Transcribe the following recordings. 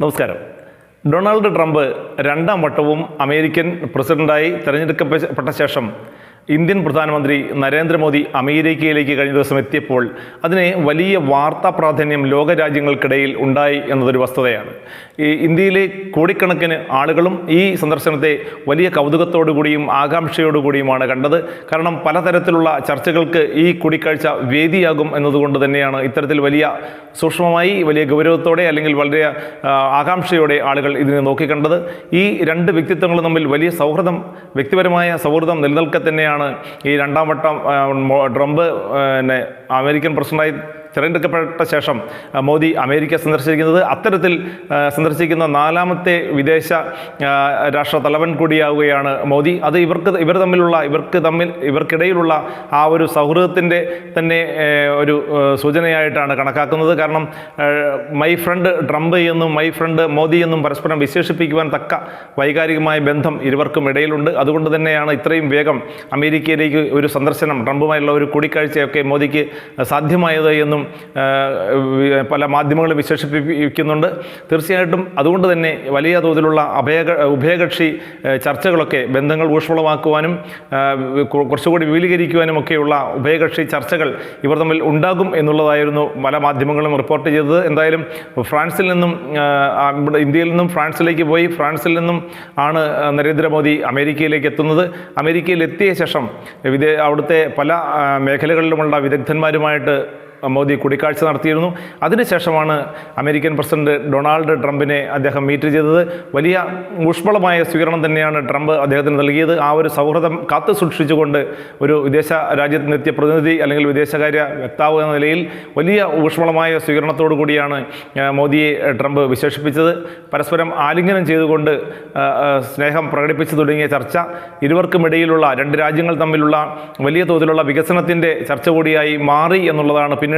നമസ്കാരം. Donald Trump രണ്ടാം വട്ടവും അമേരിക്കൻ പ്രസിഡന്റായി തെരഞ്ഞെടുക്കപ്പെട്ട ശേഷം ഇന്ത്യൻ പ്രധാനമന്ത്രി നരേന്ദ്രമോദി അമേരിക്കയിലേക്ക് കഴിഞ്ഞ ദിവസം എത്തിയപ്പോൾ അതിന് വലിയ വാർത്താ പ്രാധാന്യം ലോകരാജ്യങ്ങൾക്കിടയിൽ ഉണ്ടായി എന്നതൊരു വസ്തുതയാണ്. ഈ ഇന്ത്യയിലെ കോടിക്കണക്കിന് ആളുകളും ഈ സന്ദർശനത്തെ വലിയ കൗതുകത്തോടുകൂടിയും ആകാംക്ഷയോടുകൂടിയുമാണ് കണ്ടത്. കാരണം പലതരത്തിലുള്ള ചർച്ചകൾക്ക് ഈ കൂടിക്കാഴ്ച വേദിയാകും എന്നതുകൊണ്ട് തന്നെയാണ് ഇത്തരത്തിൽ വലിയ സൂക്ഷ്മമായി വലിയ ഗൗരവത്തോടെ അല്ലെങ്കിൽ വളരെ ആകാംക്ഷയോടെ ആളുകൾ ഇതിനെ നോക്കിക്കണ്ടത്. ഈ രണ്ട് വ്യക്തിത്വങ്ങളും തമ്മിൽ വലിയ സൗഹൃദം, വ്യക്തിപരമായ സൗഹൃദം നിലനിൽക്കെ തന്നെയാണ് ഈ രണ്ടാം വട്ടം ട്രംപ് അമേരിക്കൻ പ്രസിഡന്റായി തിരഞ്ഞെടുക്കപ്പെട്ട ശേഷം മോദി അമേരിക്ക സന്ദർശിക്കുന്നത്. അത്തരത്തിൽ സന്ദർശിക്കുന്ന നാലാമത്തെ വിദേശ രാഷ്ട്ര തലവൻ കൂടിയാവുകയാണ് മോദി. അത് ഇവർക്കിടയിലുള്ള ആ ഒരു സൗഹൃദത്തിൻ്റെ തന്നെ ഒരു സൂചനയായിട്ടാണ് കണക്കാക്കുന്നത്. കാരണം മൈ ഫ്രണ്ട് ട്രംപ് എന്നും മൈ ഫ്രണ്ട് മോദി എന്നും പരസ്പരം വിശേഷിപ്പിക്കുവാൻ തക്ക വൈകാരികമായ ബന്ധം ഇരുവർക്കും ഇടയിലുണ്ട്. അതുകൊണ്ട് തന്നെയാണ് ഇത്രയും വേഗം അമേരിക്കയിലേക്ക് ഒരു സന്ദർശനം, ട്രംപുമായുള്ള ഒരു കൂടിക്കാഴ്ചയൊക്കെ മോദിക്ക് സാധ്യമായത് എന്നും പല മാധ്യമങ്ങളും വിശേഷിപ്പിക്കുന്നുണ്ട്. തീർച്ചയായിട്ടും അതുകൊണ്ട് തന്നെ വലിയ തോതിലുള്ള ഉഭയകക്ഷി ചർച്ചകളൊക്കെ ബന്ധങ്ങൾ ഊഷ്മളമാക്കുവാനും കുറച്ചുകൂടി വിപുലീകരിക്കുവാനും ഒക്കെയുള്ള ഉഭയകക്ഷി ചർച്ചകൾ ഇവർ തമ്മിൽ ഉണ്ടാകും എന്നുള്ളതായിരുന്നു പല മാധ്യമങ്ങളും റിപ്പോർട്ട് ചെയ്തത്. എന്തായാലും ഫ്രാൻസിൽ നിന്നും ഇന്ത്യയിൽ നിന്നും ഫ്രാൻസിലേക്ക് പോയി, ഫ്രാൻസിൽ നിന്നും ആണ് നരേന്ദ്രമോദി അമേരിക്കയിലേക്ക് എത്തുന്നത്. അമേരിക്കയിൽ എത്തിയ ശേഷം അവിടുത്തെ പല മേഖലകളിലുമുള്ള വിദഗ്ധന്മാരുമായിട്ട് മോദി കൂടിക്കാഴ്ച നടത്തിയിരുന്നു. അതിനുശേഷമാണ് അമേരിക്കൻ പ്രസിഡന്റ് ഡൊണാൾഡ് ട്രംപിനെ അദ്ദേഹം മീറ്റ് ചെയ്തത്. വലിയ ഊഷ്മളമായ സ്വീകരണം തന്നെയാണ് ട്രംപ് അദ്ദേഹത്തിന് നൽകിയത്. ആ ഒരു സൗഹൃദം കാത്തു സൂക്ഷിച്ചുകൊണ്ട് ഒരു വിദേശ രാജ്യത്ത് നിന്നെത്തിയ പ്രതിനിധി അല്ലെങ്കിൽ വിദേശകാര്യ വക്താവ് എന്ന നിലയിൽ വലിയ ഊഷ്മളമായ സ്വീകരണത്തോടു കൂടിയാണ് മോദിയെ ട്രംപ് വിശേഷിപ്പിച്ചത്. പരസ്പരം ആലിംഗനം ചെയ്തുകൊണ്ട് സ്നേഹം പ്രകടിപ്പിച്ചു തുടങ്ങിയ ചർച്ച ഇരുവർക്കുമിടയിലുള്ള രണ്ട് രാജ്യങ്ങൾ തമ്മിലുള്ള വലിയ തോതിലുള്ള വികസനത്തിൻ്റെ ചർച്ച കൂടിയായി മാറി എന്നുള്ളതാണ് പിന്നീട്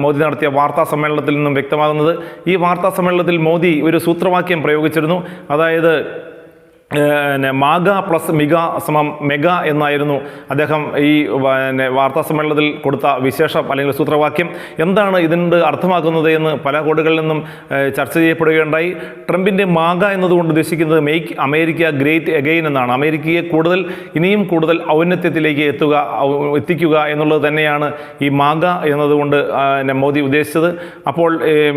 മോദി നടത്തിയ വാർത്താ സമ്മേളനത്തിൽ നിന്നും വ്യക്തമാകുന്നത്. ഈ വാർത്താ സമ്മേളനത്തിൽ മോദി ഒരു സൂത്രവാക്യം പ്രയോഗിച്ചിരുന്നു. അതായത് മാഗ പ്ലസ് മിഗ സമം മെഗ എന്നായിരുന്നു അദ്ദേഹം ഈ വാർത്താ സമ്മേളനത്തിൽ കൊടുത്ത വിശേഷം അല്ലെങ്കിൽ സൂത്രവാക്യം. എന്താണ് ഇതിൻ്റെ അർത്ഥമാക്കുന്നത് എന്ന് പല കോണുകളിൽ നിന്നും ചർച്ച ചെയ്യപ്പെടുകയുണ്ടായി. ട്രംപിൻ്റെ മാഗ എന്നതുകൊണ്ട് ഉദ്ദേശിക്കുന്നത് മെയ്ക്ക് അമേരിക്ക ഗ്രേറ്റ് എഗെയിൻ എന്നാണ്. അമേരിക്കയെ ഇനിയും കൂടുതൽ ഔന്നത്യത്തിലേക്ക് എത്തിക്കുക എന്നുള്ളത് തന്നെയാണ് ഈ മാഗ എന്നതുകൊണ്ട് മോദി ഉദ്ദേശിച്ചത്. അപ്പോൾ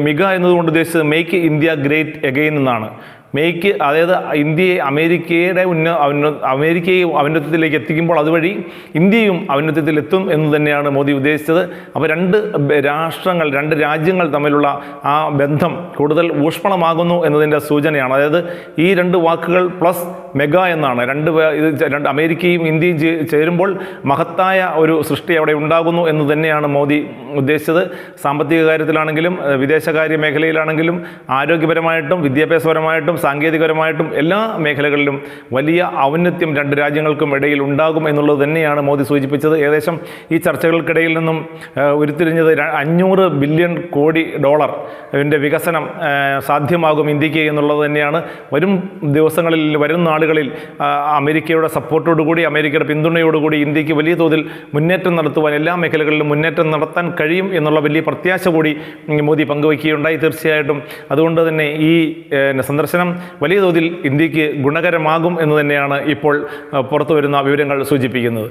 മിഗ എന്നതുകൊണ്ട് ഉദ്ദേശിച്ചത് മേക്ക് ഇന്ത്യ ഗ്രേറ്റ് എഗെയിൻ എന്നാണ്. മേക്ക്, അതായത് ഇന്ത്യയെ അമേരിക്കയെ ഔന്നത്യത്തിലേക്ക് എത്തിക്കുമ്പോൾ അതുവഴി ഇന്ത്യയും ഔന്നത്യത്തിലെത്തും എന്ന് തന്നെയാണ് മോദി ഉദ്ദേശിച്ചത്. അപ്പോൾ രണ്ട് രാജ്യങ്ങൾ തമ്മിലുള്ള ആ ബന്ധം കൂടുതൽ ഊഷ്മളമാകുന്നു എന്നതിൻ്റെ സൂചനയാണ്. അതായത് ഈ രണ്ട് വാക്കുകൾ പ്ലസ് മെഗ എന്നാണ്. രണ്ട് അമേരിക്കയും ഇന്ത്യയും ചേരുമ്പോൾ മഹത്തായ ഒരു സൃഷ്ടി അവിടെ ഉണ്ടാകുന്നു എന്ന് തന്നെയാണ് മോദി ഉദ്ദേശിച്ചത്. സാമ്പത്തിക കാര്യത്തിലാണെങ്കിലും വിദേശകാര്യ മേഖലയിലാണെങ്കിലും ആരോഗ്യപരമായിട്ടും വിദ്യാഭ്യാസപരമായിട്ടും സാങ്കേതികപരമായിട്ടും എല്ലാ മേഖലകളിലും വലിയ ഔന്നത്യം രണ്ട് രാജ്യങ്ങൾക്കും ഇടയിൽ ഉണ്ടാകും എന്നുള്ളത് തന്നെയാണ് മോദി സൂചിപ്പിച്ചത്. ഏകദേശം ഈ ചർച്ചകൾക്കിടയിൽ നിന്നും ഉരുത്തിരിഞ്ഞത് $500 ബില്യൺ കോടി വികസനം സാധ്യമാകും ഇന്ത്യക്ക് എന്നുള്ളത് തന്നെയാണ്. വരും ദിവസങ്ങളിൽ, വരും നാളുകളിൽ അമേരിക്കയുടെ സപ്പോർട്ടോടുകൂടി, അമേരിക്കയുടെ പിന്തുണയോടുകൂടി ഇന്ത്യക്ക് വലിയ തോതിൽ മുന്നേറ്റം നടത്തുവാൻ, എല്ലാ മേഖലകളിലും മുന്നേറ്റം നടത്താൻ കഴിയും എന്നുള്ള വലിയ പ്രത്യാശ കൂടി മോദി പങ്കുവയ്ക്കുകയുണ്ടായി. തീർച്ചയായിട്ടും അതുകൊണ്ട് തന്നെ ഈ സന്ദർശനം വലിയ തോതിൽ ഇന്ത്യക്ക് ഗുണകരമാകും എന്ന് തന്നെയാണ് ഇപ്പോൾ പുറത്തു വരുന്ന വിവരങ്ങൾ സൂചിപ്പിക്കുന്നത്.